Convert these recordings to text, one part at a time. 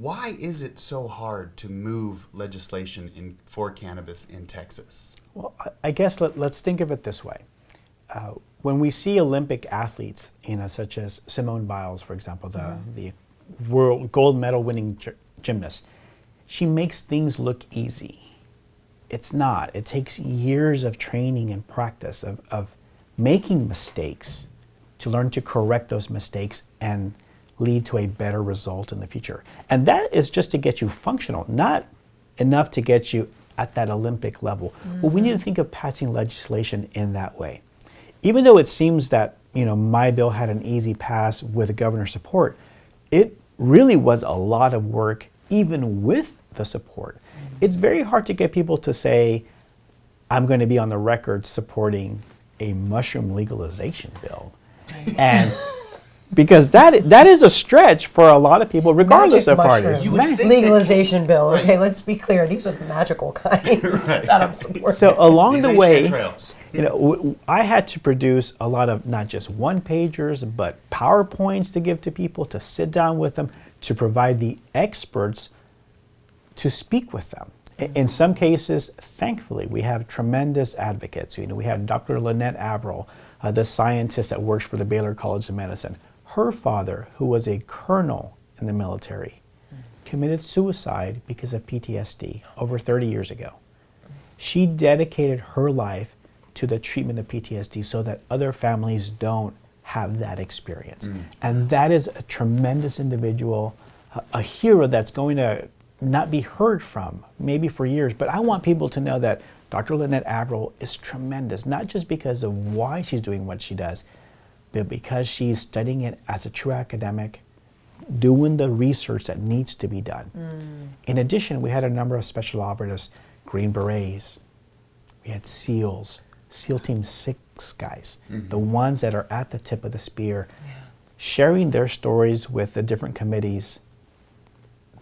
Why is it so hard to move legislation for cannabis in Texas? Well, I guess let's think of it this way. When we see Olympic athletes, such as Simone Biles, for example, the world gold medal winning gymnast, she makes things look easy. It's not. It takes years of training and practice of making mistakes to learn to correct those mistakes and lead to a better result in the future. And that is just to get you functional, not enough to get you at that Olympic level. Well, we need to think of passing legislation in that way. Even though it seems that my bill had an easy pass with the governor's support, it really was a lot of work even with the support. It's very hard to get people to say, I'm going to be on the record supporting a mushroom legalization bill. And because that is a stretch for a lot of people, regardless of party. Legalization bill. Okay, let's be clear. These are the magical kind that I'm supporting. So along the way, I had to produce a lot of not just one-pagers, but PowerPoints to give to people, to sit down with them, to provide the experts to speak with them. In some cases, thankfully, we have tremendous advocates. We have Dr. Lynette Averill, the scientist that works for the Baylor College of Medicine. Her father, who was a colonel in the military, committed suicide because of PTSD over 30 years ago. She dedicated her life to the treatment of PTSD so that other families don't have that experience. And that is a tremendous individual, a hero that's going to not be heard from, maybe for years. But I want people to know that Dr. Lynette Averill is tremendous, not just because of why she's doing what she does, but because she's studying it as a true academic, doing the research that needs to be done. In addition, we had a number of special operatives, Green Berets, we had SEALs, SEAL Team 6 guys, the ones that are at the tip of the spear, sharing their stories with the different committees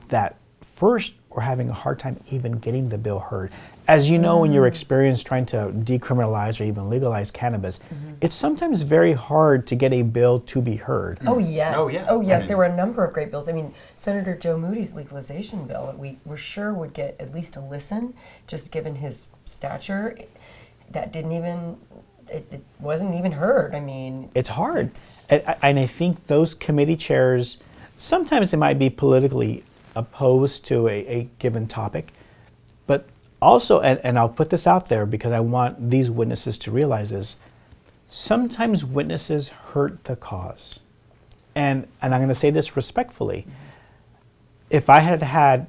that first were having a hard time even getting the bill heard. As you know, in your experience trying to decriminalize or even legalize cannabis, it's sometimes very hard to get a bill to be heard. Oh, yes. Oh, yes. There were a number of great bills. I mean, Senator Joe Moody's legalization bill, we were sure would get at least a listen, just given his stature. That didn't even, it wasn't even heard. I mean, it's hard. And I think those committee chairs, sometimes they might be politically opposed to a given topic, but also, and I'll put this out there because I want these witnesses to realize this, sometimes witnesses hurt the cause. And I'm going to say this respectfully. If I had had,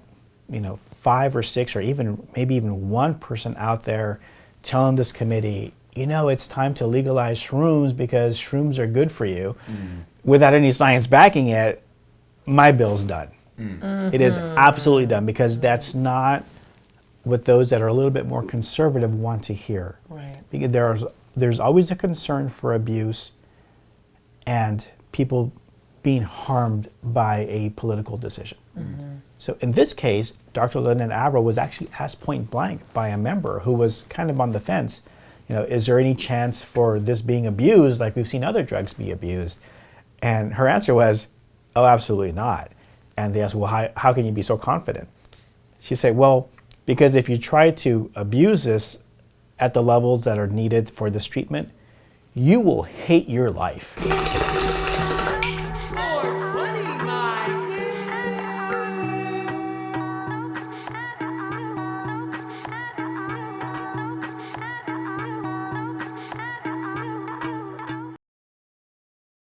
5 or 6 or maybe even one person out there telling this committee, it's time to legalize shrooms because shrooms are good for you, without any science backing it, my bill's done. It is absolutely done, because that's not what those that are a little bit more conservative want to hear. Right. Because there's always a concern for abuse and people being harmed by a political decision. So in this case, Dr. Lynette Averill was actually asked point blank by a member who was kind of on the fence, is there any chance for this being abused like we've seen other drugs be abused? And her answer was, oh, absolutely not. And they asked, well, how can you be so confident? She said, well, because if you try to abuse this at the levels that are needed for this treatment, you will hate your life.